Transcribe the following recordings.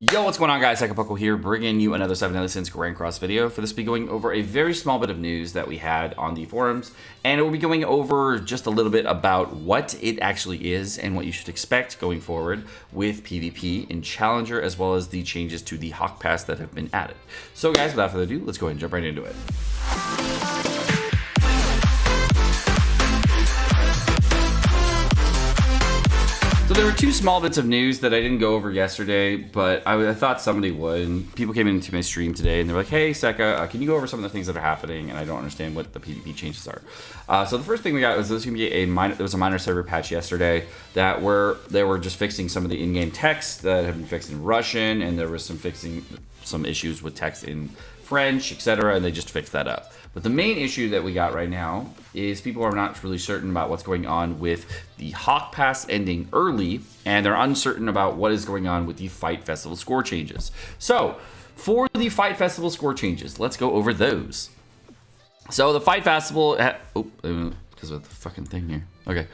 Yo, what's going on, guys? Sekapoko here, bringing you another 7 Deadly Sins Grand Cross video. For this, we'll be going over a very small bit of news that we had on the forums, and it will be going over just a little bit about what it actually is and what you should expect going forward with PvP in Challenger, as well as the changes to the Hawk Pass that have been added. So, guys, without further ado, let's go ahead and jump right into it. So there were two small bits of news that I didn't go over yesterday, but I thought somebody would. And people came into my stream today and they're like, hey, Seka, can you go over some of the things that are happening? And I don't understand what the PvP changes are. So the first thing we got was there was a minor server patch yesterday that they were just fixing some of the in-game text that had been fixed in Russian, and there was fixing some issues with text in French, etc., and they just fixed that up. But the main issue that we got right now is people are not really certain about what's going on with the Hawk Pass ending early, and they're uncertain about what is going on with the Fight Festival score changes. So, for the Fight Festival score changes, let's go over those. So, the Fight Festival... because of the fucking thing here. Okay.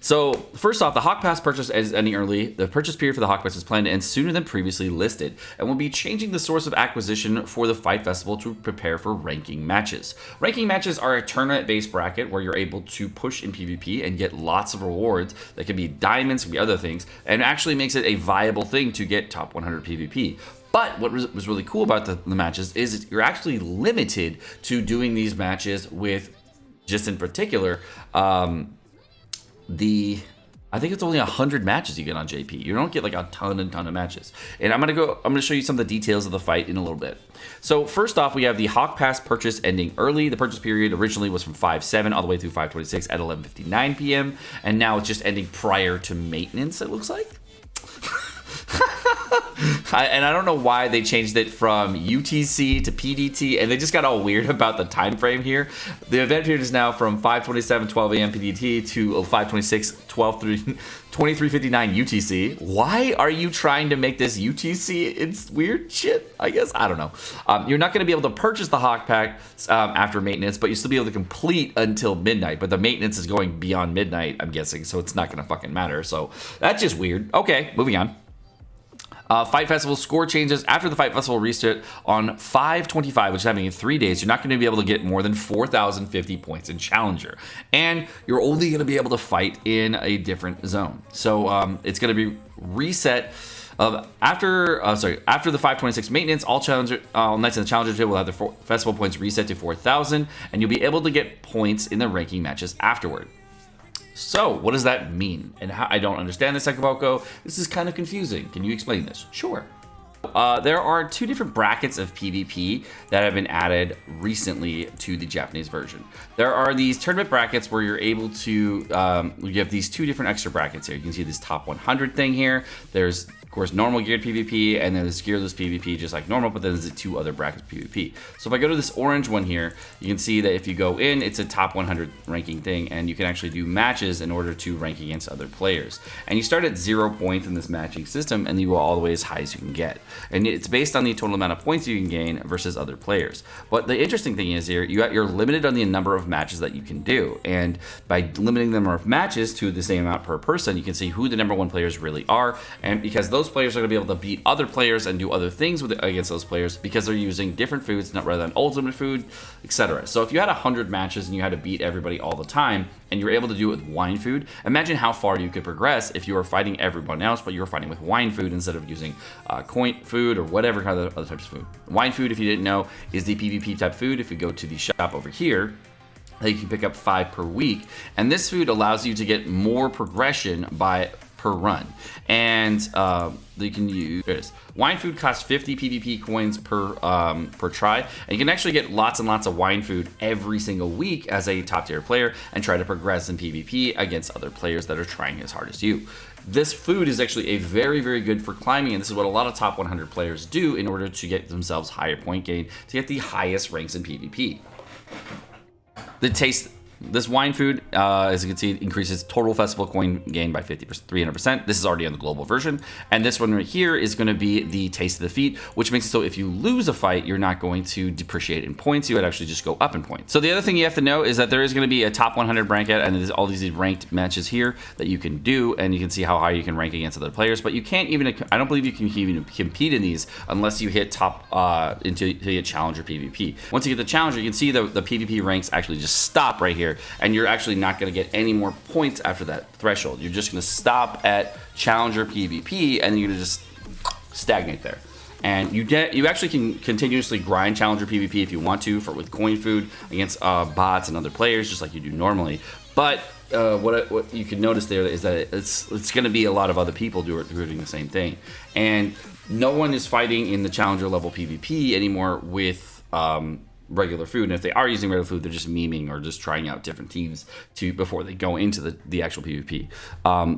So, first off, the Hawk Pass purchase is ending early. The purchase period for the Hawk Pass is planned to end sooner than previously listed, and will be changing the source of acquisition for the Fight Festival to prepare for ranking matches. Ranking matches are a tournament-based bracket where you're able to push in PvP and get lots of rewards. That can be diamonds, can be other things, and actually makes it a viable thing to get top 100 PvP. But what was really cool about the matches is you're actually limited to doing these matches with, just in particular, I think it's only 100 matches you get on JP. You don't get like a ton of matches. And I'm gonna show you some of the details of the fight in a little bit. So first off, we have the Hawk Pass purchase ending early. The purchase period originally was from 5/7 all the way through 5/26 at 11:59 p.m. and now it's just ending prior to maintenance, it looks like. And I don't know why they changed it from UTC to PDT, and they just got all weird about the time frame here. The event period is now from 5:27 12 a.m. PDT to 5:26 23:59 UTC. Why are you trying to make this UTC? It's weird shit, I guess. I don't know. You're not going to be able to purchase the Hawk Pack after maintenance, but you'll still be able to complete until midnight. But the maintenance is going beyond midnight, I'm guessing, so it's not going to fucking matter. So that's just weird. Okay, moving on. Fight Festival score changes. After the Fight Festival reset on 5/25, which is happening in 3 days, you're not going to be able to get more than 4,050 points in Challenger. And you're only going to be able to fight in a different zone. So it's going to be reset. After the 5/26 maintenance, all nights in the Challenger table will have the festival points reset to 4,000, and you'll be able to get points in the ranking matches afterward. So, what does that mean? And how, I don't understand this, Sekapoko. This is kind of confusing. Can you explain this? Sure. There are two different brackets of PvP that have been added recently to the Japanese version. There are these tournament brackets where you're able to, you have these two different extra brackets here. You can see this top 100 thing here. There's, of course, normal geared PvP, and then there's gearless PvP just like normal, but then there's the two other brackets of PvP. So if I go to this orange one here, you can see that if you go in, it's a top 100 ranking thing, and you can actually do matches in order to rank against other players. And you start at 0 points in this matching system, and you go all the way as high as you can get. And it's based on the total amount of points you can gain versus other players. But the interesting thing is here, you're limited on the number of matches that you can do. And by limiting the number of matches to the same amount per person, you can see who the #1 players really are. And because those players are going to be able to beat other players and do other things against those players because they're using different foods rather than ultimate food, etc. So if you had 100 matches and you had to beat everybody all the time, and you were able to do it with wine food, imagine how far you could progress if you were fighting everyone else, but you were fighting with wine food instead of using coin food or whatever kind of other types of food. Wine food, if you didn't know, is the PvP type food. If you go to the shop over here, you can pick up 5 per week, and this food allows you to get more progression per run. And you can use, there it is. Wine food costs 50 PvP coins per try, and you can actually get lots and lots of wine food every single week as a top tier player and try to progress in PvP against other players that are trying as hard as you. This food is actually a very, very good for climbing, and this is what a lot of top 100 players do in order to get themselves higher point gain to get the highest ranks in PvP. The taste This wine food, as you can see, increases total festival coin gain by 300%. This is already on the global version. And this one right here is going to be the taste of defeat, which makes it so if you lose a fight, you're not going to depreciate in points. You would actually just go up in points. So the other thing you have to know is that there is going to be a top 100 bracket, and there's all these ranked matches here that you can do, and you can see how high you can rank against other players. But you can't even, I don't believe you can even compete in these unless you hit top until you hit Challenger PvP. Once you get the Challenger, you can see the PvP ranks actually just stop right here, and you're actually not going to get any more points after that threshold. You're just going to stop at Challenger PvP, and you're going to just stagnate there. And you actually can continuously grind Challenger PvP if you want to with coin food against bots and other players, just like you do normally. But what you can notice there is that it's going to be a lot of other people who are doing the same thing, and no one is fighting in the Challenger level PvP anymore with regular food. And if they are using regular food, they're just memeing or just trying out different teams before they go into the actual PvP.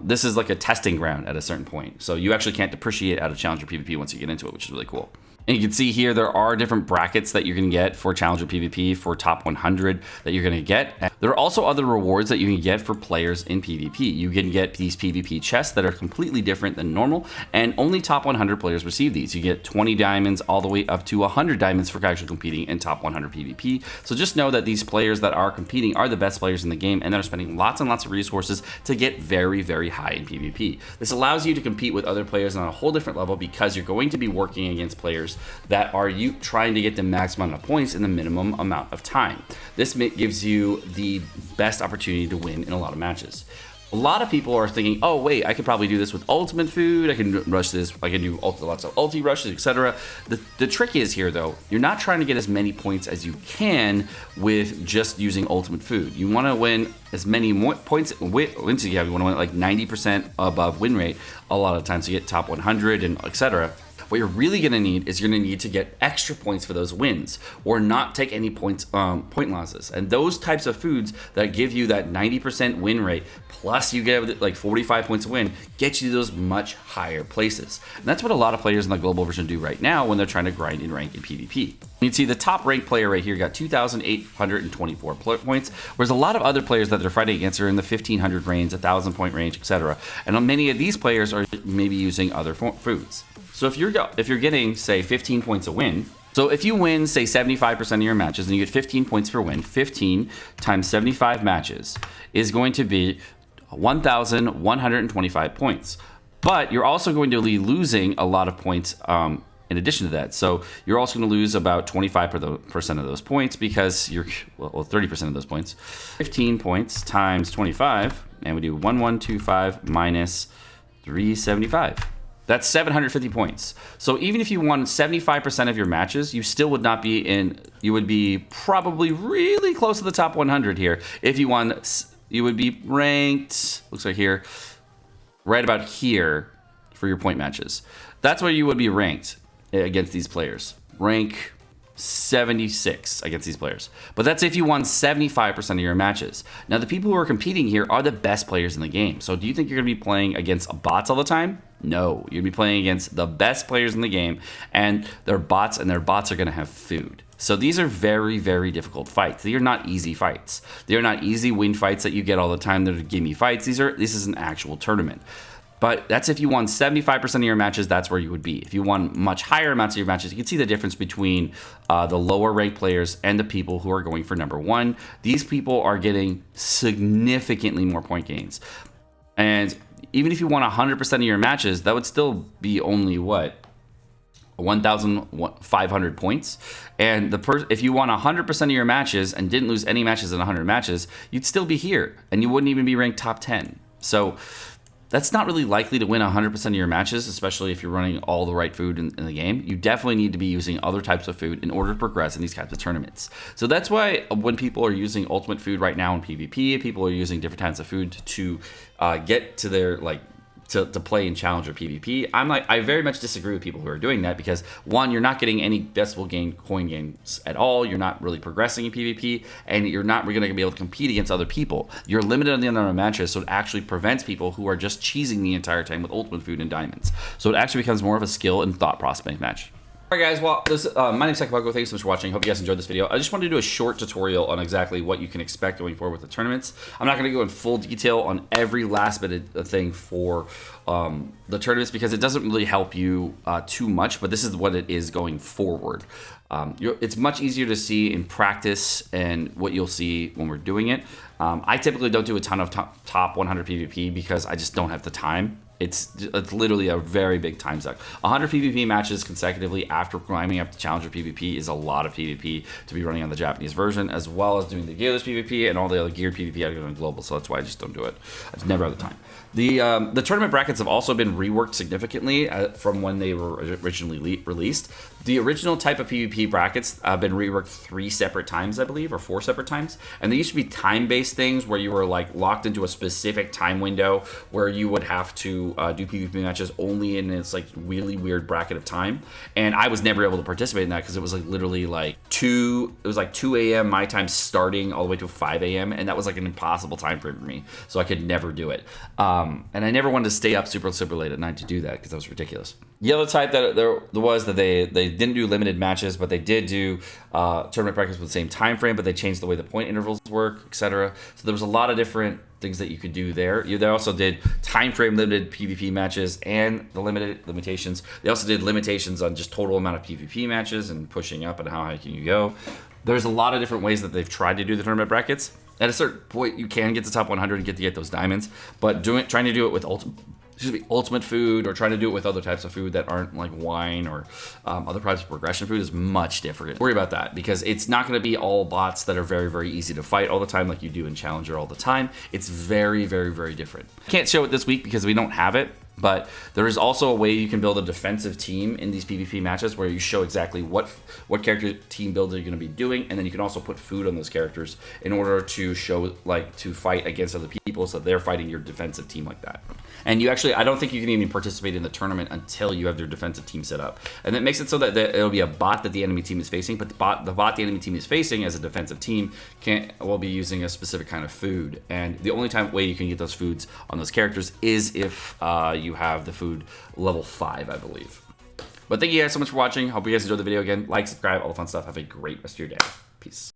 This is like a testing ground at a certain point, so you actually can't depreciate out of Challenger PvP once you get into it, which is really cool. And you can see here there are different brackets that you can get for Challenger PvP for top 100 that you're going to get. And there are also other rewards that you can get for players in PvP. You can get these PvP chests that are completely different than normal, and only top 100 players receive these. You get 20 diamonds all the way up to 100 diamonds for actually competing in top 100 PvP. So just know that these players that are competing are the best players in the game, and they're spending lots and lots of resources to get very, very high in PvP. This allows you to compete with other players on a whole different level because you're going to be working against players that are you trying to get the maximum amount of points in the minimum amount of time. This gives you the best opportunity to win in a lot of matches. A lot of people are thinking, oh wait, I could probably do this with ultimate food, I can rush this, I can do lots of ulti rushes, etc. The trick is here though, you're not trying to get as many points as you can with just using ultimate food. You want to win as many more points wins you have. You want to win like 90% above win rate a lot of times to get top 100 and etc. What you're really going to need is you're going to need to get extra points for those wins, or not take any points, point losses. And those types of foods that give you that 90% win rate, plus you get like 45 points a win, get you to those much higher places. And that's what a lot of players in the global version do right now when they're trying to grind and rank in PvP. You can see the top ranked player right here got 2,824 points, whereas a lot of other players that they're fighting against are in the 1,500 range, 1,000 point range, etc. And many of these players are maybe using other foods. So if you're getting, say, 15 points a win, so if you win, say, 75% of your matches and you get 15 points per win, 15 times 75 matches is going to be 1,125 points. But you're also going to be losing a lot of points in addition to that. So you're also going to lose about 25% of those points because you're, well, 30% of those points. 15 points times 25, and we do 1,125 minus 375. That's 750 points. So even if you won 75% of your matches, you still would not be in, you would be probably really close to the top 100 here. If you won, you would be ranked, looks like here, right about here for your point matches. That's where you would be ranked against these players. Rank 76 against these players. But that's if you won 75% of your matches. Now, the people who are competing here are the best players in the game. So do you think you're going to be playing against bots all the time? No, you're going to be playing against the best players in the game, and their bots are going to have food. So these are very, very difficult fights. They are not easy fights. They are not easy win fights that you get all the time. They're gimme fights. This is an actual tournament. But that's if you won 75% of your matches, that's where you would be. If you won much higher amounts of your matches, you can see the difference between the lower ranked players and the people who are going for number one. These people are getting significantly more point gains. And even if you won 100% of your matches, that would still be only, what, 1,500 points. And if you won 100% of your matches and didn't lose any matches in 100 matches, you'd still be here, and you wouldn't even be ranked top 10. So that's not really likely to win 100% of your matches, especially if you're running all the right food in the game. You definitely need to be using other types of food in order to progress in these types of tournaments. So that's why when people are using ultimate food right now in PvP, people are using different types of food to get to their, like, to play in Challenger PvP. I very much disagree with people who are doing that because, one, you're not getting any festival coin gains at all. You're not really progressing in PvP, and you're not really going to be able to compete against other people. You're limited on the number of matches, so it actually prevents people who are just cheesing the entire time with ultimate food and diamonds. So it actually becomes more of a skill and thought process match. All right, guys, well, my name's Sekapoko. Thanks so much for watching. Hope you guys enjoyed this video. I just wanted to do a short tutorial on exactly what you can expect going forward with the tournaments. I'm not going to go in full detail on every last bit of thing for the tournaments because it doesn't really help you too much, but this is what it is going forward. It's much easier to see in practice and what you'll see when we're doing it. I typically don't do a ton of top 100 PvP because I just don't have the time. It's literally a very big time suck. 100 PvP matches consecutively after climbing up to Challenger PvP is a lot of PvP to be running on the Japanese version, as well as doing the gearless PvP and all the other geared PvP I do on global. So that's why I just don't do it. I just never have the time. The tournament brackets have also been reworked significantly from when they were originally released. The original type of PvP brackets have been reworked 3 separate times, I believe, or 4 separate times. And they used to be time-based things where you were like locked into a specific time window where you would have to do PvP matches only in this like really weird bracket of time. And I was never able to participate in that because it was like literally like 2 a.m. my time starting all the way to 5 a.m. And that was like an impossible time frame for me. So I could never do it. And I never wanted to stay up super late at night to do that because that was ridiculous. The other type that there was that they didn't do limited matches, but they did do tournament brackets with the same time frame, but they changed the way the point intervals work, etc. So there was a lot of different things that you could do there. They also did time frame limited PvP matches and the limited limitations. They also did limitations on just total amount of PvP matches and pushing up and how high can you go. There's a lot of different ways that they've tried to do the tournament brackets. At a certain point, you can get to top 100 and get those diamonds, but trying to do it with ultimate food or trying to do it with other types of food that aren't like wine or other types of progression food is much different. Worry about that because it's not going to be all bots that are very, very easy to fight all the time like you do in Challenger all the time. It's very, very, very different. Can't show it this week because we don't have it. But there is also a way you can build a defensive team in these PvP matches where you show exactly what character team build you're going to be doing, and then you can also put food on those characters in order to show to fight against other people so they're fighting your defensive team like that. And I don't think you can even participate in the tournament until you have your defensive team set up. And that makes it so that it'll be a bot that the enemy team is facing, but the bot the enemy team is facing as a defensive team will be using a specific kind of food. And the only way you can get those foods on those characters is if you have the food level 5, I believe. But thank you guys so much for watching. Hope you guys enjoyed the video again. Like, subscribe, all the fun stuff. Have a great rest of your day. Peace.